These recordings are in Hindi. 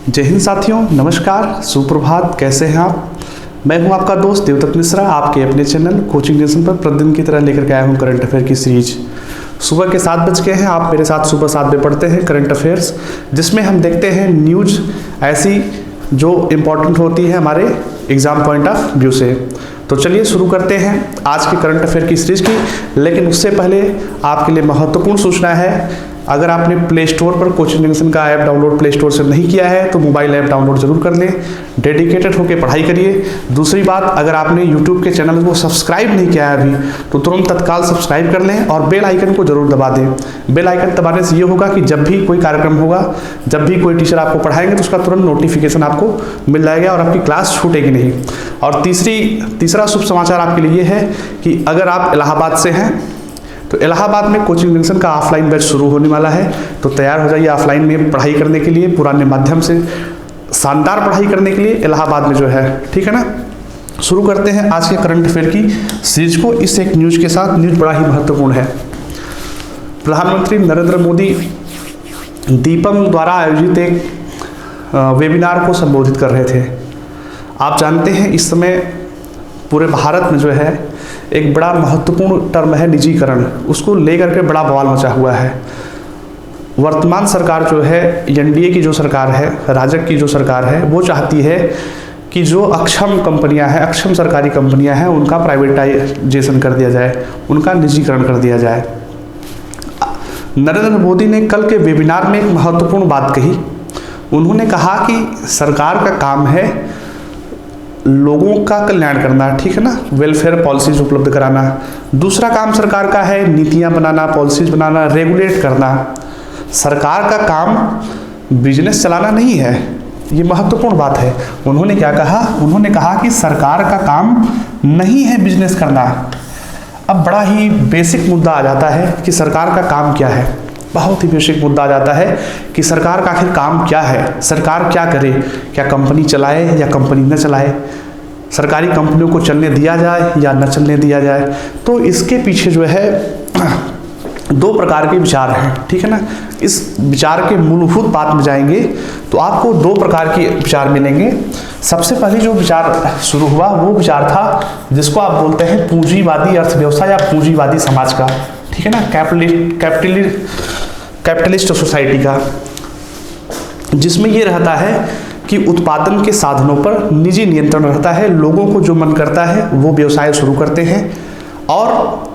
जय हिंद साथियों, नमस्कार, सुप्रभात। कैसे हैं आप? मैं हूं आपका दोस्त देवदत्त मिश्रा, आपके अपने चैनल कोचिंग नेशन पर प्रतिदिन की तरह लेकर के आया हूं करंट अफेयर की सीरीज। सुबह के 7 बज गए हैं, आप मेरे साथ सुबह 7 बजे पढ़ते हैं करंट अफेयर्स, जिसमें हम देखते हैं न्यूज़ ऐसी जो इम्पोर्टेंट होती है हमारे एग्जाम पॉइंट ऑफ व्यू से। तो चलिए शुरू करते हैं आज के करंट अफेयर की सीरीज की। लेकिन उससे पहले आपके लिए महत्वपूर्ण सूचना है, अगर आपने प्ले स्टोर पर कोचिंग जंक्शन का ऐप डाउनलोड प्ले स्टोर से नहीं किया है तो मोबाइल ऐप डाउनलोड जरूर कर लें, डेडिकेटेड होकर पढ़ाई करिए। दूसरी बात, अगर आपने यूट्यूब के चैनल को सब्सक्राइब नहीं किया है अभी तो तुरंत तत्काल सब्सक्राइब कर लें और बेल आइकन को जरूर दबा दें। बेल आइकन दबाने से ये होगा कि जब भी कोई कार्यक्रम होगा, जब भी कोई टीचर आपको पढ़ाएंगे तो उसका तुरंत नोटिफिकेशन आपको मिल जाएगा और आपकी क्लास छूटेगी नहीं। और तीसरा शुभ समाचार आपके लिए है कि अगर आप इलाहाबाद से हैं तो इलाहाबाद में कोचिंग जंक्शन का ऑफलाइन बैच शुरू होने वाला है, तो तैयार हो जाइए ऑफलाइन में पढ़ाई करने के लिए, पुराने माध्यम से शानदार पढ़ाई करने के लिए इलाहाबाद में जो है, ठीक है ना। शुरू करते हैं आज के करंट अफेयर की सीरीज को इस एक न्यूज़ के साथ। न्यूज़ बड़ा ही महत्वपूर्ण है। प्रधानमंत्री नरेंद्र मोदी दीपम द्वारा आयोजित एक वेबिनार को संबोधित कर रहे थे। आप जानते हैं इस समय पूरे भारत में जो है एक बड़ा महत्वपूर्ण टर्म है निजीकरण, उसको लेकर के बड़ा बवाल मचा हुआ है। वर्तमान सरकार जो है, एनडीए की जो सरकार है, राजग की जो सरकार है, वो चाहती है कि जो अक्षम कंपनियां हैं, अक्षम सरकारी कंपनियां हैं, उनका प्राइवेटाइजेशन कर दिया जाए, उनका निजीकरण कर दिया जाए। नरेंद्र मोदी ने कल के वेबिनार में एक महत्वपूर्ण बात कही। उन्होंने कहा कि सरकार का काम है लोगों का कल्याण करना, ठीक है ना, वेलफेयर पॉलिसीज उपलब्ध कराना। दूसरा काम सरकार का है नीतियां बनाना, पॉलिसीज बनाना, रेगुलेट करना। सरकार का काम बिजनेस चलाना नहीं है, ये महत्वपूर्ण बात है। उन्होंने क्या कहा? उन्होंने कहा कि सरकार का काम नहीं है बिजनेस करना। अब बड़ा ही बेसिक मुद्दा आ जाता है कि सरकार का काम क्या है। बहुत ही बेसिक मुद्दा आ जाता है कि सरकार का आखिर काम क्या है, सरकार क्या करे, क्या कंपनी चलाए या कंपनी न चलाए, सरकारी कंपनियों को चलने दिया जाए या न चलने दिया जाए। तो इसके पीछे जो है 2 प्रकार के विचार हैं, ठीक है ना। इस विचार के मूलभूत बात में जाएंगे तो आपको 2 प्रकार के विचार मिलेंगे। सबसे पहले जो विचार शुरू हुआ वो विचार था जिसको आप बोलते हैं पूंजीवादी अर्थव्यवस्था या पूंजीवादी समाज का, ठीक है ना, कैपिटलिस्ट सोसाइटी का, जिसमें ये रहता है कि उत्पादन के साधनों पर निजी नियंत्रण रहता है। लोगों को जो मन करता है वो व्यवसाय शुरू करते हैं और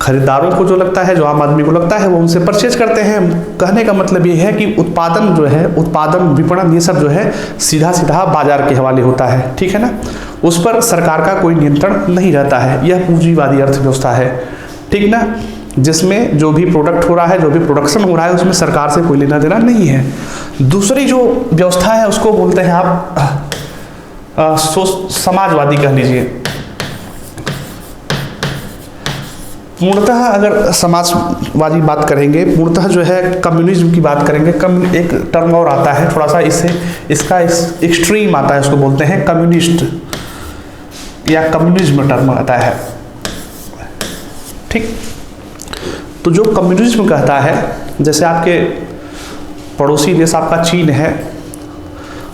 खरीदारों को जो लगता है, जो आम आदमी को लगता है, वो उनसे परचेज करते हैं। कहने का मतलब ये है कि उत्पादन जो है, उत्पादन, विपणन, ये सब जो है सीधा सीधा बाजार के हवाले होता है, ठीक है ना। उस पर सरकार का कोई नियंत्रण नहीं रहता है। यह पूंजीवादी अर्थव्यवस्था है, ठीक ना, जिसमें जो भी प्रोडक्ट हो रहा है, जो भी प्रोडक्शन हो रहा है, उसमें सरकार से कोई लेना देना नहीं है। दूसरी जो व्यवस्था है उसको बोलते हैं आप समाजवादी कह लीजिए। पूर्णतः अगर समाजवादी बात करेंगे, पूर्णतः जो है कम्युनिज्म की बात करेंगे। एक टर्म और आता है थोड़ा सा, इसका एक्सट्रीम आता है, उसको बोलते हैं कम्युनिस्ट या कम्युनिज्म टर्म आता है, ठीक। तो जो कम्युनिज्म कहता है, जैसे आपके पड़ोसी देश आपका चीन है,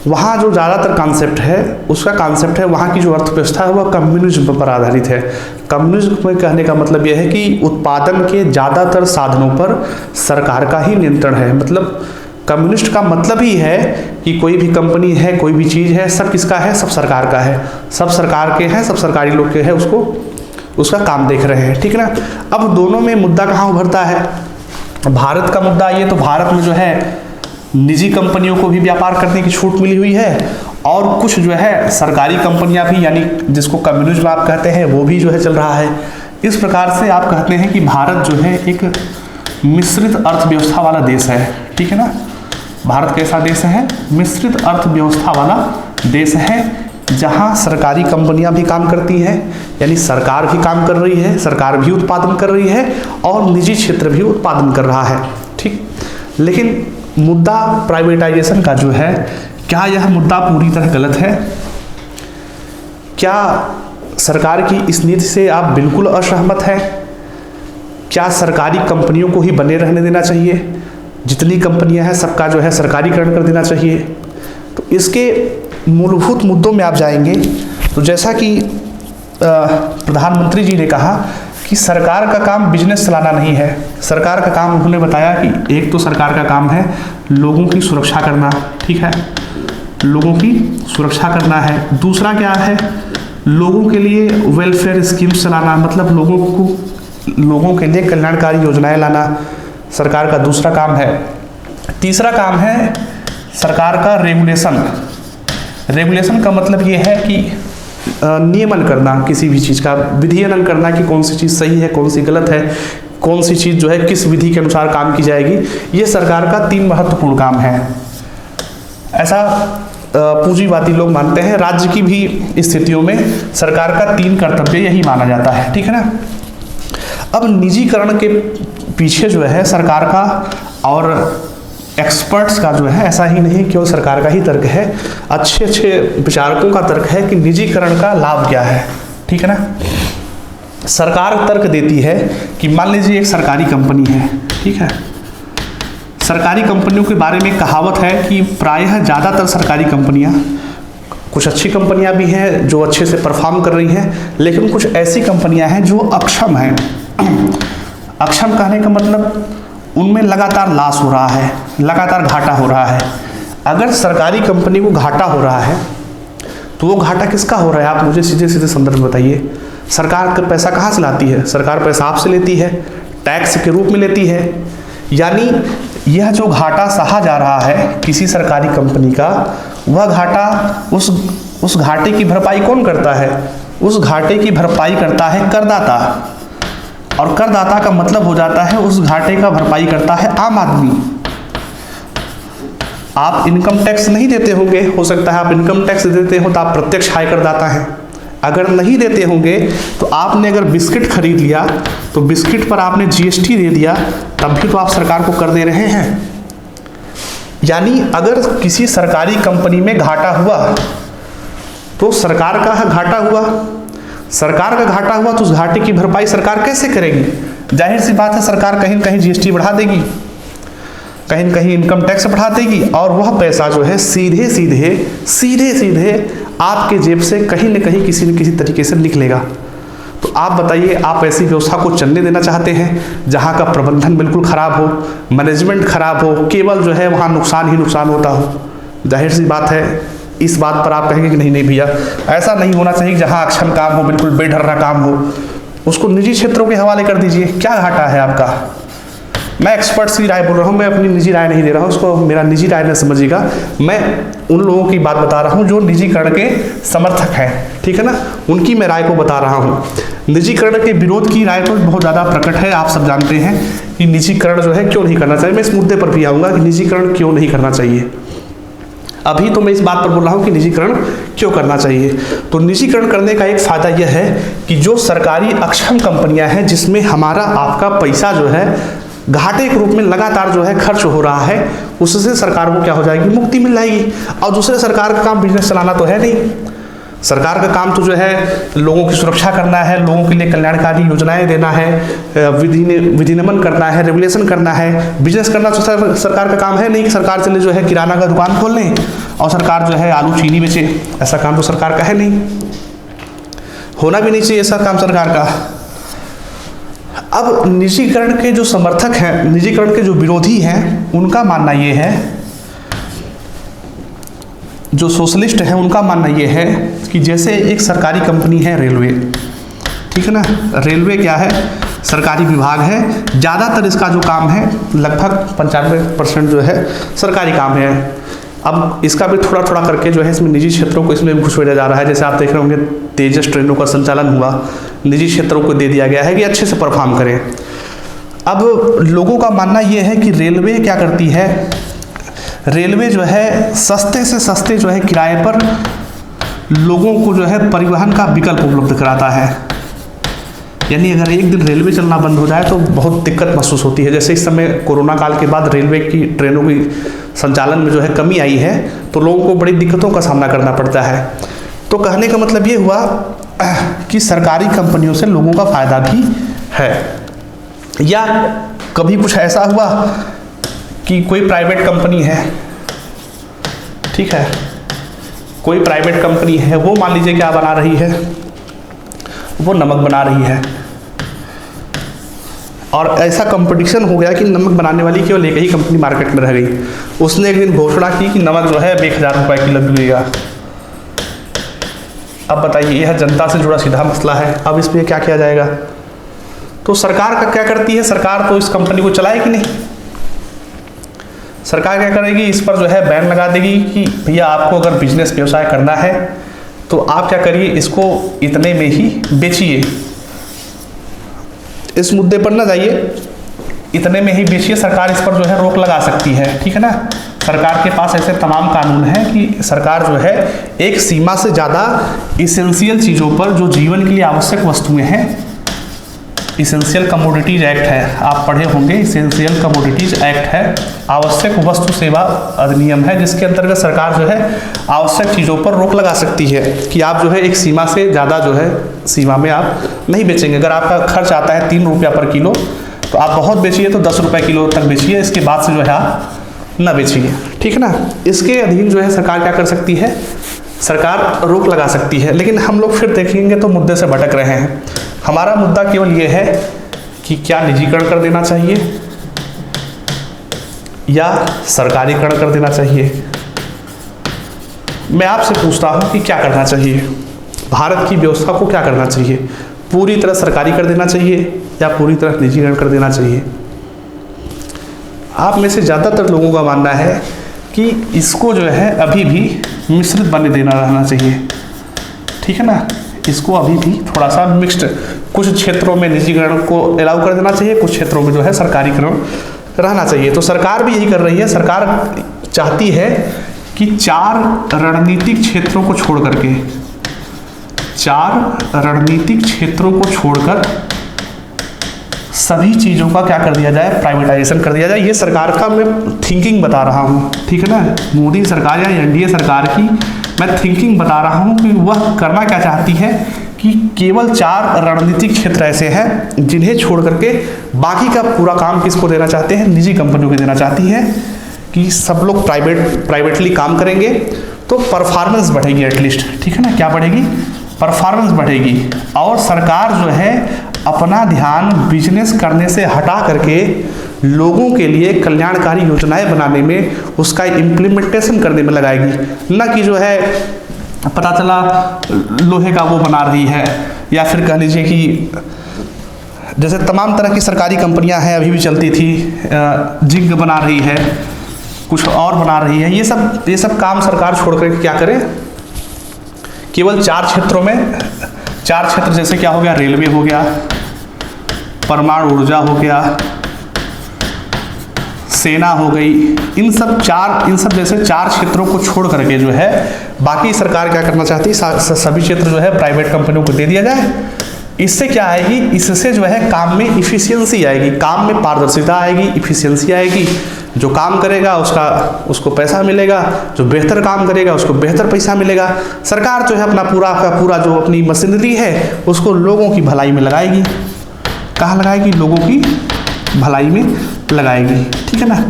वहाँ जो ज़्यादातर कॉन्सेप्ट है, उसका कॉन्सेप्ट है, वहाँ की जो अर्थव्यवस्था है वह कम्युनिज्म पर आधारित है। कम्युनिज्म में कहने का मतलब यह है कि उत्पादन के ज़्यादातर साधनों पर सरकार का ही नियंत्रण है। मतलब कम्युनिस्ट का मतलब ही है कि कोई भी कंपनी है, कोई भी चीज़ है, सब किसका है? सब सरकार का है, सब सरकार के हैं, सब सरकारी लोग के हैं, उसका काम देख रहे हैं, ठीक है ना। अब दोनों में मुद्दा कहाँ उभरता है? भारत का मुद्दा ये, तो भारत में जो है निजी कंपनियों को भी व्यापार करने की छूट मिली हुई है और कुछ जो है सरकारी कंपनियां भी, यानी जिसको कम्युनिज्म आप कहते हैं, वो भी जो है चल रहा है। इस प्रकार से आप कहते हैं कि भारत जो है एक मिश्रित अर्थव्यवस्था वाला देश है, ठीक है ना। भारत कैसा देश है? मिश्रित अर्थव्यवस्था वाला देश है, जहां सरकारी कंपनियां भी काम करती हैं, यानी सरकार भी काम कर रही है, सरकार भी उत्पादन कर रही है और निजी क्षेत्र भी उत्पादन कर रहा है, ठीक। लेकिन मुद्दा प्राइवेटाइजेशन का जो है, क्या यह मुद्दा पूरी तरह गलत है? क्या सरकार की इस नीति से आप बिल्कुल असहमत हैं? क्या सरकारी कंपनियों को ही बने रहने देना चाहिए? जितनी कंपनियां हैं सबका जो है सरकारीकरण कर देना चाहिए। तो इसके मूलभूत मुद्दों में आप जाएंगे तो जैसा कि प्रधानमंत्री जी ने कहा कि सरकार का काम बिजनेस चलाना नहीं है। सरकार का काम उन्होंने बताया कि एक तो सरकार का काम है लोगों की सुरक्षा करना, ठीक है, लोगों की सुरक्षा करना है। दूसरा क्या है, लोगों के लिए वेलफेयर स्कीम्स चलाना, मतलब लोगों के लिए कल्याणकारी योजनाएं लाना सरकार का दूसरा काम है। तीसरा काम है सरकार का रेगुलेशन। रेगुलेशन का मतलब ये है कि नियमन करना, किसी भी चीज़ का विधियन करना कि कौन सी चीज़ सही है, कौन सी गलत है, कौन सी चीज़ जो है किस विधि के अनुसार काम की जाएगी। ये सरकार का 3 महत्वपूर्ण काम है, ऐसा पूंजीवादी लोग मानते हैं। राज्य की भी स्थितियों में सरकार का 3 कर्तव्य यही माना जाता है, ठीक है ना। अब निजीकरण के पीछे जो है सरकार का और एक्सपर्ट्स का जो है ऐसा ही नहीं केवल सरकार का ही तर्क है, अच्छे विचारकों का तर्क है कि निजीकरण का लाभ क्या है, ठीक है ना। सरकार तर्क देती है कि मान लीजिए एक सरकारी कंपनी है, ठीक है, सरकारी कंपनियों के बारे में कहावत है कि प्रायः ज़्यादातर सरकारी कंपनियां, कुछ अच्छी कंपनियां भी हैं जो अच्छे से परफॉर्म कर रही हैं, लेकिन कुछ ऐसी कंपनियां हैं जो अक्षम हैं। अक्षम कहने का मतलब उनमें लगातार लॉस हो रहा है, लगातार घाटा हो रहा है। अगर सरकारी कंपनी को घाटा हो रहा है तो वो घाटा किसका हो रहा है, आप मुझे सीधे सीधे संदर्भ बताइए। सरकार का पैसा कहाँ से लाती है? सरकार पैसा आपसे लेती है, टैक्स के रूप में लेती है। यानी यह जो घाटा सहा जा रहा है किसी सरकारी कंपनी का, वह घाटा उस घाटे की भरपाई कौन करता है? उस घाटे की भरपाई करता है करदाता, और करदाता का मतलब हो जाता है उस घाटे का भरपाई करता है आम आदमी। आप इनकम टैक्स नहीं देते होंगे, हो सकता है आप इनकम टैक्स देते हो तो आप प्रत्यक्ष आय करदाता हैं। अगर नहीं देते होंगे तो आपने अगर बिस्किट खरीद लिया तो बिस्किट पर आपने जीएसटी दे दिया, तब भी तो आप सरकार को कर दे रहे हैं। यानी अगर किसी सरकारी कंपनी में घाटा हुआ तो सरकार का घाटा हुआ, सरकार का घाटा हुआ तो उस घाटे की भरपाई सरकार कैसे करेगी? जाहिर सी बात है सरकार कहीं न कहीं जीएसटी बढ़ा देगी, कहीं न कहीं इनकम टैक्स बढ़ा देगी, और वह पैसा जो है सीधे सीधे आपके जेब से कहीं न कहीं किसी न किसी तरीके से निकलेगा। तो आप बताइए, आप ऐसी व्यवस्था को चलने देना चाहते हैं जहां का प्रबंधन बिल्कुल खराब हो, मैनेजमेंट खराब हो, केवल जो है वहां नुकसान ही नुकसान होता हो? जाहिर सी बात है इस बात पर आप कहेंगे कि नहीं भैया, ऐसा नहीं होना चाहिए। जहां अक्षम काम हो, बिल्कुल बेढर्रा काम हो, उसको निजी क्षेत्रों के हवाले कर दीजिए। क्या घाटा है आपका? मैं एक्सपर्ट्स की राय बोल रहा हूँ, मैं अपनी निजी राय नहीं दे रहा हूँ, उसको मेरा निजी राय न समझिएगा। मैं उन लोगों की बात बता रहा हूँ जो निजीकरण के समर्थक हैं, ठीक है ना, उनकी मैं राय को बता रहा हूँ। निजीकरण के विरोध की राय तो बहुत ज़्यादा प्रकट है, आप सब जानते हैं कि निजीकरण जो है क्यों नहीं करना चाहिए। मैं इस मुद्दे पर भी आऊँगा कि निजीकरण क्यों नहीं करना चाहिए। अभी तो मैं इस बात पर बोल रहा हूँ कि निजीकरण क्यों करना चाहिए। तो निजीकरण करने का एक फ़ायदा यह है कि जो सरकारी अक्षम कंपनियां हैं जिसमें हमारा आपका पैसा जो है घाटे के रूप में लगातार जो है खर्च हो रहा है, उससे सरकार को क्या हो जाएगी? मुक्ति मिल जाएगी। और दूसरे सरकार का काम बिजनेस चलाना तो है नहीं, सरकार का काम तो जो है लोगों की सुरक्षा करना है, लोगों के लिए कल्याणकारी योजनाएं देना है, विधिनियमन करना है, रेगुलेशन करना है। बिजनेस करना तो सरकार का काम है नहीं कि सरकार चले जो है किराना का दुकान खोल लें और सरकार जो है आलू चीनी बेचे। ऐसा काम तो सरकार का है नहीं, होना भी नहीं चाहिए ऐसा काम सरकार का। अब निजीकरण के जो समर्थक हैं, निजीकरण के जो विरोधी हैं, उनका मानना ये है, जो सोशलिस्ट हैं उनका मानना ये है कि जैसे एक सरकारी कंपनी है रेलवे, ठीक है ना, रेलवे क्या है? सरकारी विभाग है। ज़्यादातर इसका जो काम है लगभग 95% जो है सरकारी काम है। अब इसका भी थोड़ा थोड़ा करके जो है इसमें निजी क्षेत्रों को इसमें घुसपेटा जा रहा है। जैसे आप देख रहे होंगे तेजस ट्रेनों का संचालन हुआ, निजी क्षेत्रों को दे दिया गया है कि अच्छे से परफॉर्म करें। अब लोगों का मानना यह है कि रेलवे क्या करती है, रेलवे जो है सस्ते से सस्ते जो है किराए पर लोगों को जो है परिवहन का विकल्प उपलब्ध कराता है। यानी अगर एक दिन रेलवे चलना बंद हो जाए तो बहुत दिक्कत महसूस होती है। जैसे इस समय कोरोना काल के बाद रेलवे की ट्रेनों की संचालन में जो है कमी आई है, तो लोगों को बड़ी दिक्कतों का सामना करना पड़ता है। तो कहने का मतलब ये हुआ कि सरकारी कंपनियों से लोगों का फायदा भी है। या कभी कुछ ऐसा हुआ कि कोई प्राइवेट कंपनी है, ठीक है, कोई प्राइवेट कंपनी है, वो मान लीजिए क्या बना रही है, वो नमक बना रही है, और ऐसा कंपटीशन हो गया कि नमक बनाने वाली केवल एक ही कंपनी मार्केट में रह गई। उसने एक दिन घोषणा की कि नमक जो है 1000 रुपये किलो बिकेगा। अब बताइए, यह जनता से जुड़ा सीधा मसला है। अब इस पर क्या किया जाएगा? तो सरकार का क्या करती है, सरकार तो इस कंपनी को चलाएगी नहीं। सरकार क्या करेगी, इस पर जो है बैन लगा देगी कि भैया आपको अगर बिजनेस व्यवसाय करना है तो आप क्या करिए, इसको इतने में ही बेचिए, इस मुद्दे पर ना जाइए, इतने में ही बेचिए। सरकार इस पर जो है रोक लगा सकती है, ठीक है ना। सरकार के पास ऐसे तमाम कानून हैं कि सरकार जो है एक सीमा से ज़्यादा इसेंशियल चीज़ों पर, जो जीवन के लिए आवश्यक वस्तुएं हैं, इसेंशियल कमोडिटीज एक्ट है, आप पढ़े होंगे, इसेंशियल कमोडिटीज एक्ट है, आवश्यक वस्तु सेवा अधिनियम है, जिसके अंतर्गत सरकार जो है आवश्यक चीज़ों पर रोक लगा सकती है कि आप जो है एक सीमा से ज़्यादा जो है सीमा में आप नहीं बेचेंगे। अगर आपका खर्च आता है 3 रुपया पर किलो, तो आप बहुत बेचिए तो 10 रुपये किलो तक बेचिए, इसके बाद से जो है आप ना बेचिए, ठीक है ना। इसके अधीन जो है सरकार क्या कर सकती है, सरकार रोक लगा सकती है। लेकिन हम लोग फिर देखेंगे तो मुद्दे से भटक रहे हैं। हमारा मुद्दा केवल ये है कि क्या निजीकरण कर देना चाहिए या सरकारीकरण कर देना चाहिए। मैं आपसे पूछता हूं कि क्या करना चाहिए, भारत की व्यवस्था को क्या करना चाहिए, पूरी तरह सरकारी कर देना चाहिए या पूरी तरह निजीकरण कर देना चाहिए। आप में से ज़्यादातर लोगों का मानना है कि इसको जो है अभी भी मिश्रित बने देना रहना चाहिए, ठीक है ना। इसको अभी भी थोड़ा सा मिक्स्ड, कुछ क्षेत्रों में निजीकरण को अलाउ कर देना चाहिए, कुछ क्षेत्रों में जो है सरकारीकरण रहना चाहिए। तो सरकार भी यही कर रही है। सरकार चाहती है कि 4 रणनीतिक क्षेत्रों को छोड़ करके, 4 रणनीतिक क्षेत्रों को छोड़कर सभी चीज़ों का क्या कर दिया जाए, प्राइवेटाइजेशन कर दिया जाए। ये सरकार का मैं थिंकिंग बता रहा हूँ, ठीक है ना। मोदी सरकार या एनडीए सरकार की मैं थिंकिंग बता रहा हूँ कि वह करना क्या चाहती है कि केवल 4 रणनीतिक क्षेत्र ऐसे हैं जिन्हें छोड़ करके बाकी का पूरा काम किसको देना चाहते हैं, निजी कंपनियों को देना चाहती है कि सब लोग प्राइवेटली काम करेंगे तो परफॉर्मेंस बढ़ेगी एटलीस्ट, ठीक है ना। क्या बढ़ेगी, परफॉर्मेंस बढ़ेगी। और सरकार जो है अपना ध्यान बिजनेस करने से हटा करके लोगों के लिए कल्याणकारी योजनाएं बनाने में, उसका इम्प्लीमेंटेशन करने में लगाएगी। न कि जो है पता चला लोहे का वो बना रही है, या फिर कह लीजिए कि जैसे तमाम तरह की सरकारी कंपनियां हैं, अभी भी चलती थी, जिंक बना रही है, कुछ और बना रही है। ये सब काम सरकार छोड़ करके क्या करे, केवल 4 क्षेत्रों में, 4 क्षेत्र जैसे क्या हो गया, रेलवे हो गया, परमाणु ऊर्जा हो गया, सेना हो गई, इन सब जैसे 4 क्षेत्रों को छोड़ करके जो है बाकी सरकार क्या करना चाहती है, सभी क्षेत्र जो है प्राइवेट कंपनियों को दे दिया जाए। इससे क्या आएगी, इससे जो है काम में इफिशियंसी आएगी, काम में पारदर्शिता आएगी, इफिशियंसी आएगी। जो काम करेगा उसको पैसा मिलेगा, जो बेहतर काम करेगा उसको बेहतर पैसा मिलेगा। सरकार जो है अपना पूरा का पूरा जो अपनी मशीनरी है उसको लोगों की भलाई में लगाएगी। कहाँ लगाएगी, लोगों की भलाई में लगाएगी, ठीक है ना।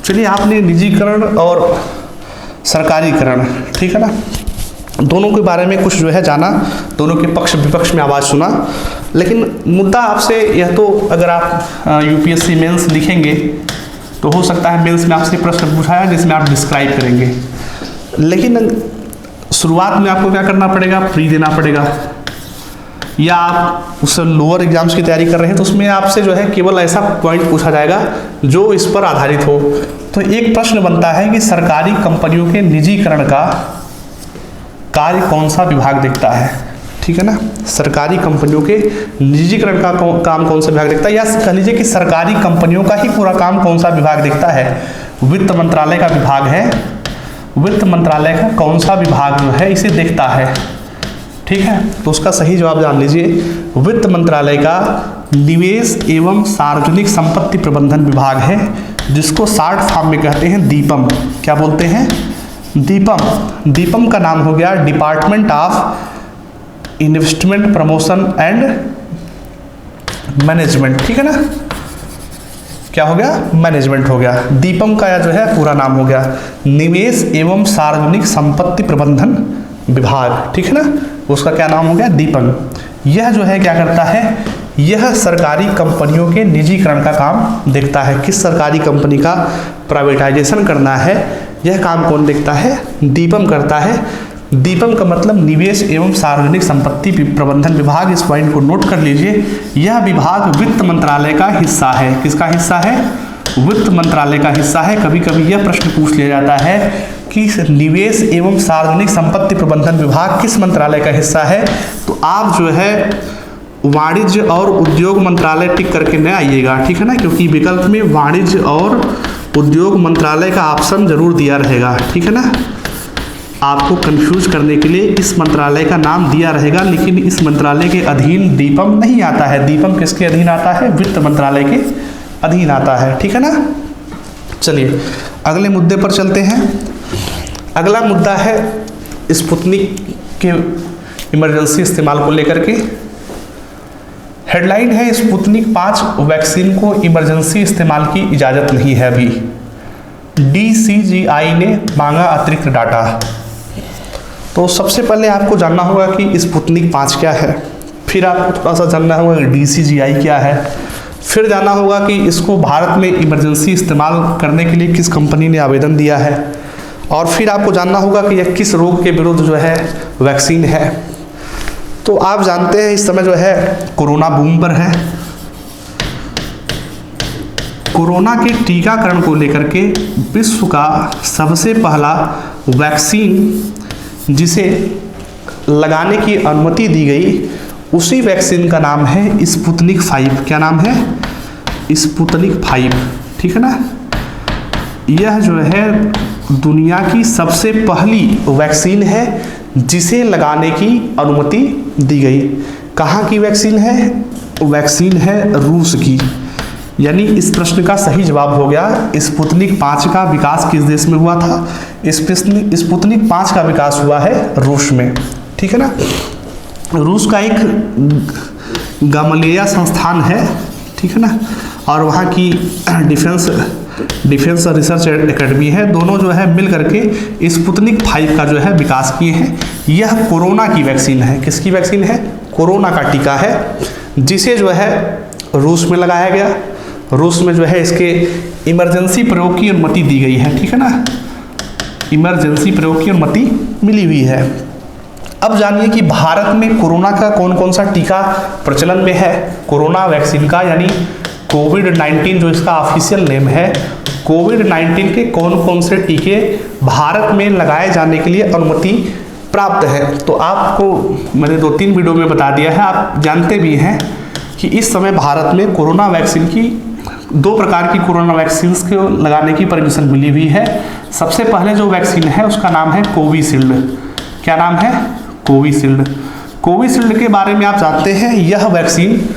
चलिए, आपने निजीकरण और सरकारीकरण, ठीक है ना, दोनों के बारे में कुछ जो है जाना, दोनों के पक्ष विपक्ष में आवाज़ सुना। लेकिन मुद्दा आपसे यह, तो अगर आप यूपीएससी मेंस लिखेंगे तो हो सकता है मेंस में आपसे प्रश्न पूछा है जिसमें आप डिस्क्राइब करेंगे, लेकिन शुरुआत में आपको क्या करना पड़ेगा, प्री देना पड़ेगा। या आप उससे लोअर एग्जाम्स की तैयारी कर रहे हैं तो उसमें आपसे जो है केवल ऐसा पॉइंट पूछा जाएगा जो इस पर आधारित हो। तो एक प्रश्न बनता है कि सरकारी कंपनियों के निजीकरण का कार्य कौन सा विभाग देखता है, ठीक है ना। सरकारी कंपनियों के निजीकरण का काम कौन सा विभाग देखता है, या कह लीजिए कि सरकारी कंपनियों का ही पूरा काम कौन सा विभाग देखता है। वित्त मंत्रालय का विभाग है, वित्त मंत्रालय का कौन सा विभाग जो है इसे देखता है, ठीक है। तो उसका सही जवाब जान लीजिए, वित्त मंत्रालय का निवेश एवं सार्वजनिक संपत्ति प्रबंधन विभाग है, जिसको शॉर्ट फॉर्म में कहते हैं दीपम। क्या बोलते हैं, दीपम। दीपम का नाम हो गया department of investment promotion and management, ठीक है ना। क्या हो गया, मैनेजमेंट हो गया। दीपम का जो है पूरा नाम हो गया निवेश एवं सार्वजनिक संपत्ति प्रबंधन विभाग, ठीक है ना, उसका क्या नाम हो गया, दीपम। यह जो है क्या करता है, यह सरकारी कंपनियों के निजीकरण का काम देखता है। किस सरकारी कंपनी का प्राइवेटाइजेशन करना है, यह काम कौन देखता है, दीपम करता है। दीपम का मतलब निवेश एवं सार्वजनिक संपत्ति प्रबंधन विभाग, इस पॉइंट को नोट कर लीजिए। यह विभाग वित्त मंत्रालय का हिस्सा है। किसका हिस्सा है, वित्त मंत्रालय का हिस्सा है। कभी कभी यह प्रश्न पूछ लिया जाता है कि निवेश एवं सार्वजनिक संपत्ति प्रबंधन विभाग किस मंत्रालय का हिस्सा है, तो आप जो है वाणिज्य और उद्योग मंत्रालय टिक करके न आइएगा, ठीक है ना, क्योंकि विकल्प में वाणिज्य और उद्योग मंत्रालय का ऑप्शन जरूर दिया रहेगा, ठीक है ना। आपको कंफ्यूज करने के लिए इस मंत्रालय का नाम दिया रहेगा, लेकिन इस मंत्रालय के अधीन दीपम नहीं आता है। दीपम किसके अधीन आता है, वित्त मंत्रालय के अधीन आता है, ठीक है ना। चलिए अगले मुद्दे पर चलते हैं। अगला मुद्दा है स्पुतनिक के इमरजेंसी इस्तेमाल को लेकर के। हेडलाइन है स्पुतनिक 5 वैक्सीन को इमरजेंसी इस्तेमाल की इजाज़त नहीं है अभी। DCGI ने मांगा अतिरिक्त डाटा। तो सबसे पहले आपको जानना होगा कि स्पुतनिक 5 क्या है, फिर आपको थोड़ा सा जानना होगा कि DCGI क्या है, फिर जानना होगा कि इसको भारत में इमरजेंसी इस्तेमाल करने के लिए किस कंपनी ने आवेदन दिया है, और फिर आपको जानना होगा कि यह किस रोग के विरुद्ध जो है वैक्सीन है। तो आप जानते हैं इस समय जो है कोरोना बूम पर है। कोरोना के टीकाकरण को लेकर के विश्व का सबसे पहला वैक्सीन जिसे लगाने की अनुमति दी गई, उसी वैक्सीन का नाम है स्पुतनिक 5। क्या नाम है, स्पुतनिक 5, ठीक है ना। यह जो है दुनिया की सबसे पहली वैक्सीन है जिसे लगाने की अनुमति दी गई। कहाँ की वैक्सीन है, वैक्सीन है रूस की। यानी इस प्रश्न का सही जवाब हो गया स्पुतनिक 5 का विकास किस देश में हुआ था, स्पुतनिक 5 का विकास हुआ है रूस में, ठीक है ना। रूस का एक गामलेया संस्थान है, ठीक है ना, और वहाँ की डिफेंस रिसर्च एकेडमी है। दोनों जो है मिल करके स्पुतनिक 5 का जो है विकास किए हैं। यह कोरोना की वैक्सीन है। किसकी वैक्सीन है, कोरोना का टीका है, जिसे जो है रूस में लगाया गया। रूस में जो है इसके इमरजेंसी प्रयोग की अनुमति दी गई है, ठीक है ना, इमरजेंसी प्रयोग की अनुमति मिली हुई है। अब जानिए कि भारत में कोरोना का कौन कौन सा टीका प्रचलन में है। कोरोना वैक्सीन का यानी कोविड-19 जो इसका ऑफिशियल नेम है, कोविड-19 के कौन कौन से टीके भारत में लगाए जाने के लिए अनुमति प्राप्त है। तो आपको मैंने 2-3 वीडियो में बता दिया है, आप जानते भी हैं कि इस समय भारत में कोरोना वैक्सीन की 2 प्रकार की कोरोना वैक्सीन को लगाने की परमिशन मिली हुई है। सबसे पहले जो वैक्सीन है उसका नाम है कोविशील्ड। क्या नाम है, कोविशील्ड। कोविशील्ड के बारे में आप जानते हैं, यह वैक्सीन,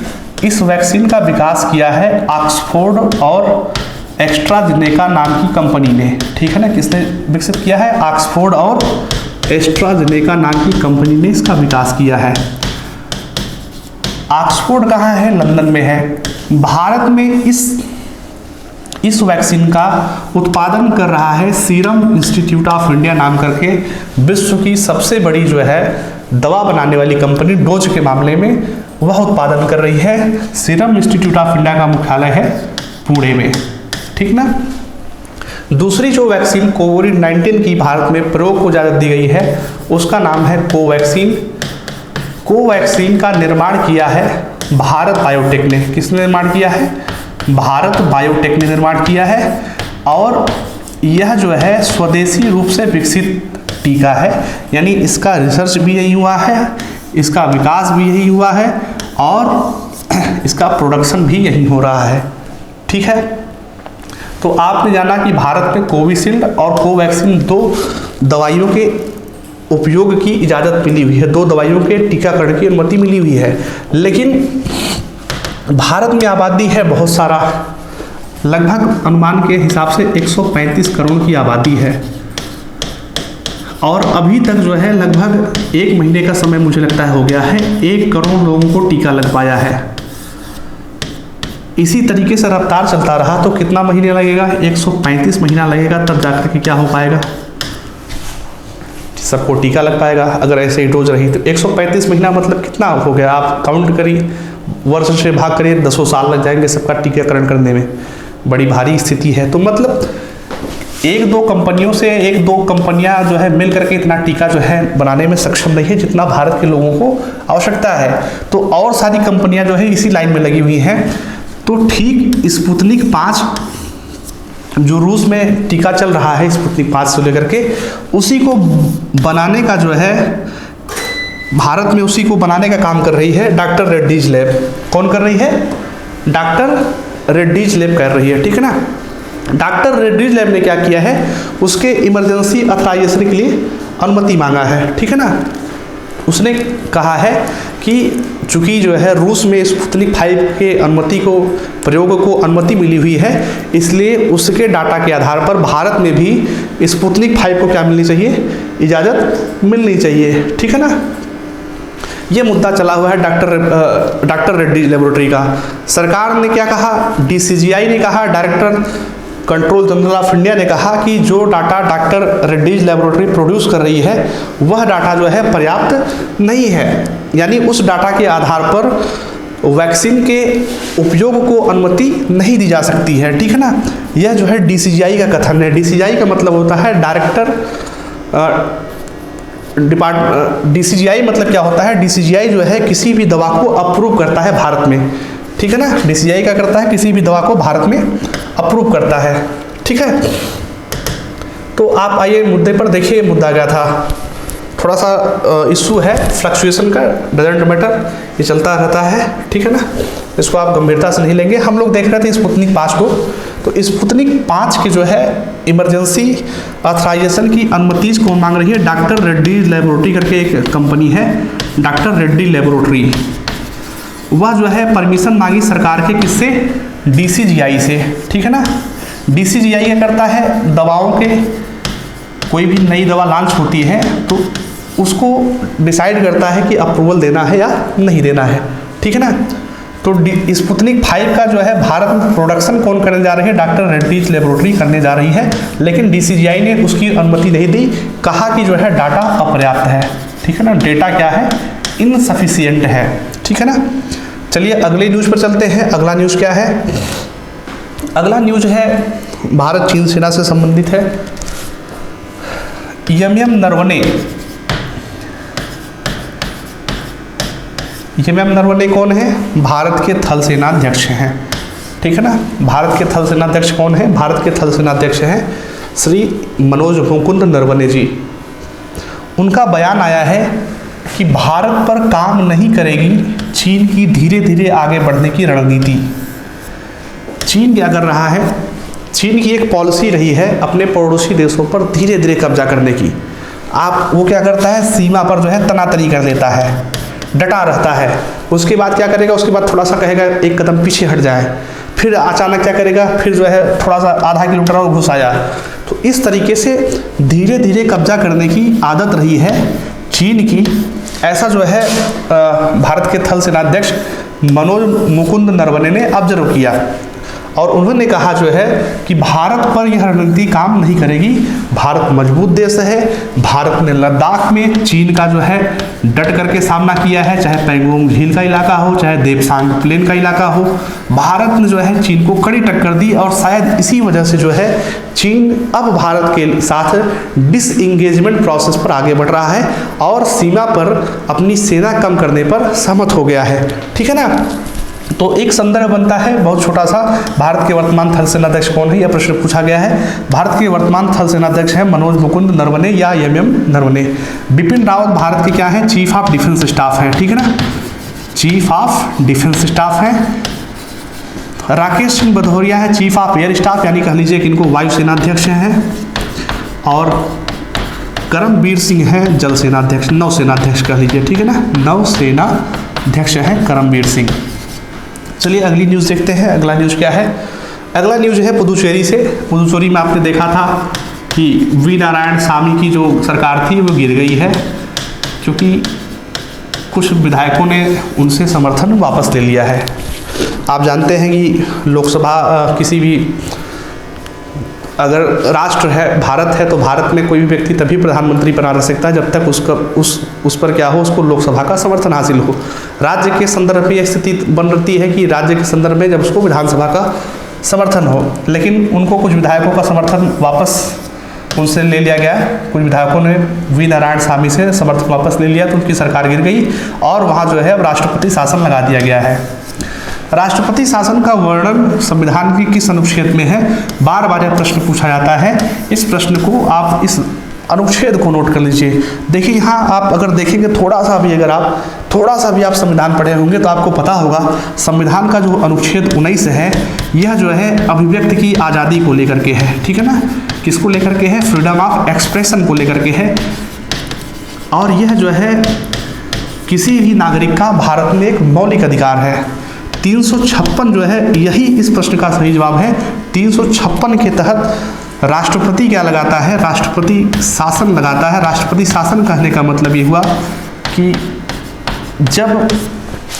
इस वैक्सीन का विकास किया है ऑक्सफोर्ड और एस्ट्राजेनेका नाम की कंपनी ने, ठीक है ना। किसने विकसित किया है, ऑक्सफोर्ड और एस्ट्राजेनेका नाम की कंपनी ने इसका विकास किया है। ऑक्सफोर्ड कहाँ है, लंदन में है। भारत में इस वैक्सीन का उत्पादन कर रहा है सीरम इंस्टीट्यूट ऑफ इंडिया नाम करके, विश्व की सबसे बड़ी जो है दवा बनाने वाली कंपनी डोज के मामले में वह उत्पादन कर रही है। सीरम इंस्टीट्यूट ऑफ इंडिया का मुख्यालय है पुणे में, ठीक ना। दूसरी जो वैक्सीन कोविड-19 की भारत में प्रयोग को इजाजत दी गई है उसका नाम है कोवैक्सीन। कोवैक्सीन का निर्माण किया है भारत बायोटेक ने। किसने निर्माण किया है, भारत बायोटेक ने निर्माण किया है। और यह जो है स्वदेशी रूप से विकसित टीका है, यानी इसका रिसर्च भी यही हुआ है, इसका विकास भी यही हुआ है और इसका प्रोडक्शन भी यही हो रहा है, ठीक है। तो आपने जाना कि भारत में कोविशील्ड और कोवैक्सीन 2 दवाइयों के उपयोग की इजाज़त मिली हुई है, 2 दवाइयों के टीकाकरण की अनुमति मिली हुई है। लेकिन भारत में आबादी है बहुत सारा, लगभग अनुमान के हिसाब से 135 करोड़ की आबादी है, और अभी तक जो है लगभग 1 महीने का समय मुझे लगता है हो गया है, 1 करोड़ लोगों को टीका लग पाया है। इसी तरीके से रफ्तार चलता रहा तो कितना महीने लगेगा, 135 महीना लगेगा, तब जाकर के क्या हो पाएगा, सबको टीका लग पाएगा। अगर ऐसे ही डोज रही तो 135 महीना मतलब कितना हो गया, आप काउंट करिए, वर्ष से भाग करिए, 10 साल लग जाएंगे सबका टीकाकरण करने में। बड़ी भारी स्थिति है। तो मतलब एक दो कंपनियां जो है मिल करके इतना टीका जो है बनाने में सक्षम नहीं है जितना भारत के लोगों को आवश्यकता है। तो और सारी कंपनियां जो है इसी लाइन में लगी हुई हैं। तो ठीक स्पुतनिक 5 जो रूस में टीका चल रहा है, स्पुतनिक 5 से लेकर के, उसी को बनाने का जो है भारत में उसी को बनाने का काम कर रही है डॉक्टर रेड्डीज लैब। कौन कर रही है, डॉक्टर रेड्डीज लैब कर रही है, ठीक है ना। डॉक्टर रेड्डीज लैब ने क्या किया है, उसके इमरजेंसी ऑथराइजेशन के लिए अनुमति मांगा है, ठीक है ना। उसने कहा है कि चूंकि जो है रूस में स्पुतनिक 5 के प्रयोग को अनुमति मिली हुई है, इसलिए उसके डाटा के आधार पर भारत में भी स्पुतनिक 5 को क्या मिलनी चाहिए, इजाज़त मिलनी चाहिए, ठीक है ना। ये मुद्दा चला हुआ है डॉक्टर रेड्डीज लेबोरेटरी का। सरकार ने क्या कहा, DCGI ने कहा, director control general of India ने कहा कि जो data doctor Reddy's laboratory produce कर रही है वह डाटा जो है पर्याप्त नहीं है, यानी उस डाटा के आधार पर वैक्सीन के उपयोग को अनुमति नहीं दी जा सकती है, ठीक है ना। यह जो है DCGI का कथन है। DCGI का मतलब होता है DCGI मतलब क्या होता है, DCGI जो है किसी भी दवा को अप्रूव करता है भारत में, ठीक है ना। DCGI क्या करता है, किसी भी दवा को भारत में अप्रूव करता है, ठीक है। तो आप आइए मुद्दे पर देखिए, मुद्दा क्या था। थोड़ा सा इशू है फ्लक्चुएशन का, डजेंट मैटर, ये चलता रहता है, ठीक है ना। इसको आप गंभीरता से नहीं लेंगे। हम लोग देख रहे थे स्पुतनिक 5 को, तो स्पुतनिक 5 की जो है इमरजेंसी ऑथराइजेशन की अनुमति को मांग रही है डॉक्टर रेड्डीज लेबोरेटरी करके एक कंपनी है, डॉक्टर रेड्डी लेबोरेटरी। वह जो है परमिशन मांगी सरकार के किससे, DCGI से, ठीक है ना। DCGI क्या करता है, दवाओं के कोई भी नई दवा लॉन्च होती है तो उसको डिसाइड करता है कि अप्रूवल देना है या नहीं देना है, ठीक है ना। तो स्पुतनिक 5 का जो है भारत में प्रोडक्शन कौन करने जा रही है, डॉक्टर रेड्डीज लेबोरेटरी करने जा रही है, लेकिन DCGI ने उसकी अनुमति नहीं दी, कहा कि जो है डाटा अपर्याप्त है, ठीक है ना। डेटा क्या है, इनसफिशिएंट है, ठीक है ना। चलिए अगले न्यूज़ पर चलते हैं। अगला न्यूज़ क्या है, अगला न्यूज़ है भारत चीन सेना से संबंधित है। यमयम नरवणे कौन है, भारत के थल सेनाध्यक्ष हैं, ठीक है ना। भारत के थल सेनाध्यक्ष कौन है, भारत के थल सेनाध्यक्ष हैं श्री मनोज मुकुंद नरवणे जी। उनका बयान आया है कि भारत पर काम नहीं करेगी चीन की धीरे धीरे आगे बढ़ने की रणनीति। चीन क्या कर रहा है, चीन की एक पॉलिसी रही है अपने पड़ोसी देशों पर धीरे धीरे कब्जा करने की। वो क्या करता है, सीमा पर जो है तनातनी कर लेता है, डटा रहता है। उसके बाद क्या करेगा, उसके बाद थोड़ा सा कहेगा एक कदम पीछे हट जाए, फिर अचानक क्या करेगा, फिर जो है थोड़ा सा आधा किलोमीटर और घुस आया। तो इस तरीके से धीरे धीरे कब्जा करने की आदत रही है चीन की। ऐसा जो है भारत के थल सेनाध्यक्ष मनोज मुकुंद नरवणे ने ऑब्जर्व किया और उन्होंने कहा जो है कि भारत पर यह रणनीति काम नहीं करेगी। भारत मजबूत देश है, भारत ने लद्दाख में चीन का जो है डट करके सामना किया है, चाहे पैंगोंग झील का इलाका हो, चाहे देपसांग प्लेन का इलाका हो। भारत ने जो है चीन को कड़ी टक्कर दी और शायद इसी वजह से जो है चीन अब भारत के साथ डिसएंगेजमेंट प्रोसेस पर आगे बढ़ रहा है और सीमा पर अपनी सेना कम करने पर सहमत हो गया है, ठीक है ना। तो एक संदर्भ बनता है बहुत छोटा सा, भारत के वर्तमान थल सेनाध्यक्ष कौन है, यह प्रश्न पूछा गया है। भारत के वर्तमान थल सेनाध्यक्ष है मनोज मुकुंद नरवणे या यमयम नरवणे। बिपिन रावत भारत के क्या है, चीफ ऑफ डिफेंस स्टाफ है, ठीक है ना, चीफ ऑफ डिफेंस स्टाफ है। राकेश सिंह भदौरिया है चीफ ऑफ एयर स्टाफ, यानी कह लीजिए कि इनको वायुसेनाध्यक्ष हैं। और करमबीर सिंह है जल सेनाध्यक्ष, नौसेनाध्यक्ष कह लीजिए, ठीक है ना, नौसेनाध्यक्ष है करमबीर सिंह। चलिए अगली न्यूज़ देखते हैं। अगला न्यूज़ क्या है, अगला न्यूज़ है पुदुचेरी से। पुदुचेरी में आपने देखा था कि वी नारायण स्वामी की जो सरकार थी वो गिर गई है क्योंकि कुछ विधायकों ने उनसे समर्थन वापस ले लिया है। आप जानते हैं कि लोकसभा किसी भी अगर राष्ट्र है, भारत है, तो भारत में कोई भी व्यक्ति तभी प्रधानमंत्री बना रह सकता है जब तक उसका उस पर क्या हो, उसको लोकसभा का समर्थन हासिल हो। राज्य के संदर्भ में यह स्थिति बन रहती है कि राज्य के संदर्भ में जब उसको विधानसभा का समर्थन हो, लेकिन उनको कुछ विधायकों का समर्थन वापस उनसे ले लिया गया। कुछ विधायकों ने वी नारायण स्वामी से समर्थन वापस ले लिया, तो उनकी सरकार गिर गई और वहाँ जो है अब राष्ट्रपति शासन लगा दिया गया है। राष्ट्रपति शासन का वर्णन संविधान की किस अनुच्छेद में है? बार बार यह प्रश्न पूछा जाता है। इस प्रश्न को आप इस अनुच्छेद को नोट कर लीजिए। देखिए यहाँ आप अगर देखेंगे थोड़ा सा भी आप संविधान पढ़े होंगे तो आपको पता होगा संविधान का जो अनुच्छेद 19 है, यह जो है अभिव्यक्ति की आज़ादी को लेकर के है, ठीक है ना। किसको लेकर के है? फ्रीडम ऑफ एक्सप्रेशन को लेकर के है। और यह जो है किसी भी नागरिक का भारत में एक मौलिक अधिकार है। 356 जो है यही इस प्रश्न का सही जवाब है। 356 के तहत राष्ट्रपति क्या लगाता है? राष्ट्रपति शासन लगाता है। राष्ट्रपति शासन कहने का मतलब ये हुआ कि जब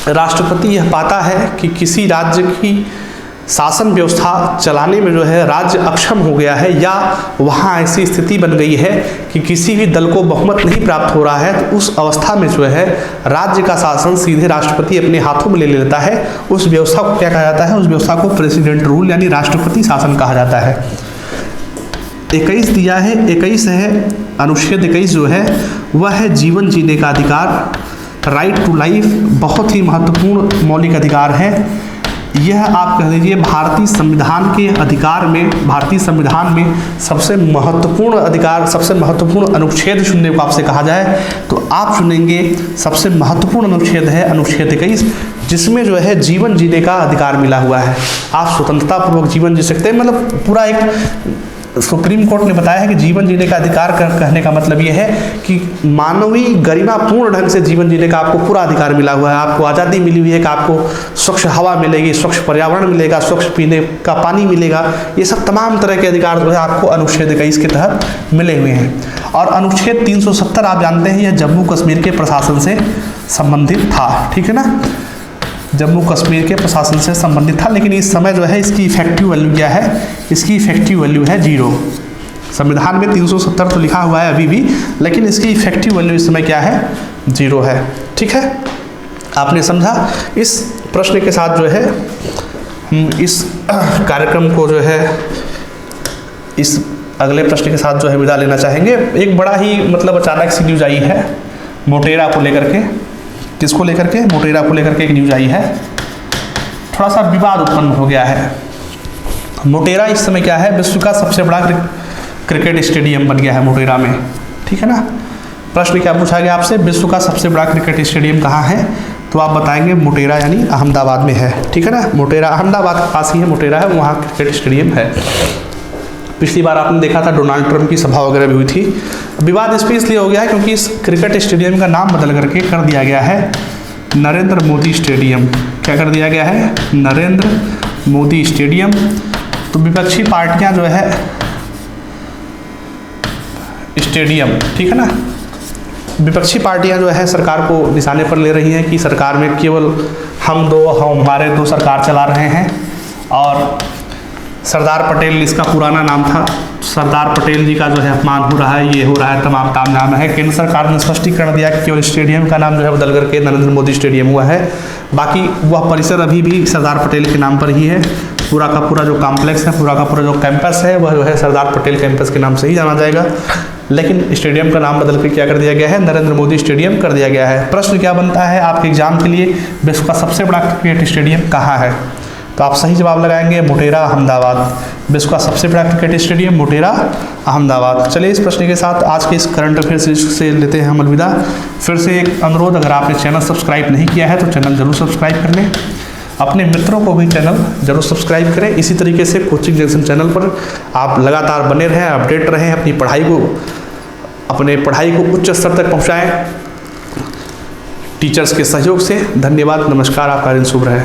राष्ट्रपति यह पाता है कि किसी राज्य की शासन व्यवस्था चलाने में जो है राज्य अक्षम हो गया है, या वहाँ ऐसी स्थिति बन गई है कि किसी भी दल को बहुमत नहीं प्राप्त हो रहा है, तो उस अवस्था में जो है राज्य का शासन सीधे राष्ट्रपति अपने हाथों में ले लेता है। उस व्यवस्था को क्या कहा जाता है? उस व्यवस्था को प्रेसिडेंट रूल यानी राष्ट्रपति शासन कहा जाता है। 21 दिया है, 21 है अनुच्छेद 21 जो है वह है जीवन जीने का अधिकार, राइट टू लाइफ। बहुत ही महत्वपूर्ण मौलिक अधिकार है यह। आप कह लीजिए भारतीय संविधान के अधिकार में, भारतीय संविधान में सबसे महत्वपूर्ण अधिकार, सबसे महत्वपूर्ण अनुच्छेद चुनने को आपसे कहा जाए तो आप चुनेंगे सबसे महत्वपूर्ण अनुच्छेद है अनुच्छेद 21, जिसमें जो है जीवन जीने का अधिकार मिला हुआ है। आप स्वतंत्रता पूर्वक जीवन जी सकते हैं। मतलब पूरा एक सुप्रीम कोर्ट ने बताया है कि जीवन जीने का अधिकार कहने का मतलब ये है कि मानवीय गरिमा पूर्ण ढंग से जीवन जीने का आपको पूरा अधिकार मिला हुआ है। आपको आज़ादी मिली हुई है कि आपको स्वच्छ हवा मिलेगी, स्वच्छ पर्यावरण मिलेगा, स्वच्छ पीने का पानी मिलेगा। ये सब तमाम तरह के अधिकार जो है आपको अनुच्छेद 21 के तहत मिले हुए हैं। और अनुच्छेद 370 आप जानते हैं यह जम्मू कश्मीर के प्रशासन से संबंधित था, ठीक है ना। जम्मू कश्मीर के प्रशासन से संबंधित था, लेकिन इस समय जो है इसकी इफेक्टिव वैल्यू क्या है? इसकी इफेक्टिव वैल्यू है 0। संविधान में 370 तो लिखा हुआ है अभी भी, लेकिन इसकी इफेक्टिव वैल्यू इस समय क्या है? 0 है, ठीक है। आपने समझा? इस प्रश्न के साथ जो है इस कार्यक्रम को जो है इस अगले प्रश्न के साथ जो है विदा लेना चाहेंगे। एक बड़ा ही मतलब अचानक सी न्यूज आई है मोटेरा को लेकर के। किसको लेकर के? मोटेरा को लेकर के एक न्यूज आई है। थोड़ा सा विवाद उत्पन्न हो गया है। मोटेरा इस समय क्या है? विश्व का सबसे बड़ा क्रिकेट स्टेडियम बन गया है मोटेरा में, ठीक है ना। प्रश्न क्या पूछा गया आपसे? विश्व का सबसे बड़ा क्रिकेट स्टेडियम कहाँ है? तो आप बताएंगे मोटेरा यानी अहमदाबाद में है, ठीक है ना। मोटेरा अहमदाबाद के पास ही है, मोटेरा है, वहाँ क्रिकेट स्टेडियम है। पिछली बार आपने देखा था डोनाल्ड ट्रंप की सभा वगैरह भी हुई थी। विवाद इस पर इसलिए हो गया है क्योंकि इस क्रिकेट स्टेडियम का नाम बदल करके कर दिया गया है नरेंद्र मोदी स्टेडियम। क्या कर दिया गया है? नरेंद्र मोदी स्टेडियम। तो विपक्षी पार्टियां जो है स्टेडियम, ठीक है ना, विपक्षी पार्टियां जो है सरकार को निशाने पर ले रही हैं कि सरकार में केवल हमारे दो सरकार चला रहे हैं। और सरदार पटेल इसका पुराना नाम था, सरदार पटेल जी का जो है अपमान हो रहा है, ये हो रहा है, तमाम नाम है। केंद्र सरकार ने स्पष्टीकरण दिया कि केवल स्टेडियम का नाम जो है बदल करके नरेंद्र मोदी स्टेडियम हुआ है। बाकी वह परिसर अभी भी सरदार पटेल के नाम पर ही है। पूरा का पूरा जो कॉम्प्लेक्स है, पूरा का पूरा जो कैंपस है वह जो है सरदार पटेल कैंपस के नाम से ही जाना जाएगा। लेकिन स्टेडियम का नाम बदल कर क्या कर दिया गया है? नरेंद्र मोदी स्टेडियम कर दिया गया है। प्रश्न क्या बनता है आपके एग्जाम के लिए? विश्व का सबसे बड़ा क्रिकेट स्टेडियम कहाँ है? तो आप सही जवाब लगाएंगे मोटेरा अहमदाबाद। विश्व का सबसे बड़ा क्रिकेट स्टेडियम मोटेरा अहमदाबाद। चलिए इस प्रश्न के साथ आज के इस करंट अफेयर्स से लेते हैं हम अलविदा। फिर से एक अनुरोध, अगर आपने चैनल सब्सक्राइब नहीं किया है तो चैनल जरूर सब्सक्राइब कर लें। अपने मित्रों को भी चैनल जरूर सब्सक्राइब करें। इसी तरीके से कोचिंग जंक्शन चैनल पर आप लगातार बने रहें, अपडेट रहें, अपनी पढ़ाई को उच्च स्तर तक पहुँचाएँ टीचर्स के सहयोग से। धन्यवाद, नमस्कार, आपका दिन शुभ रहे।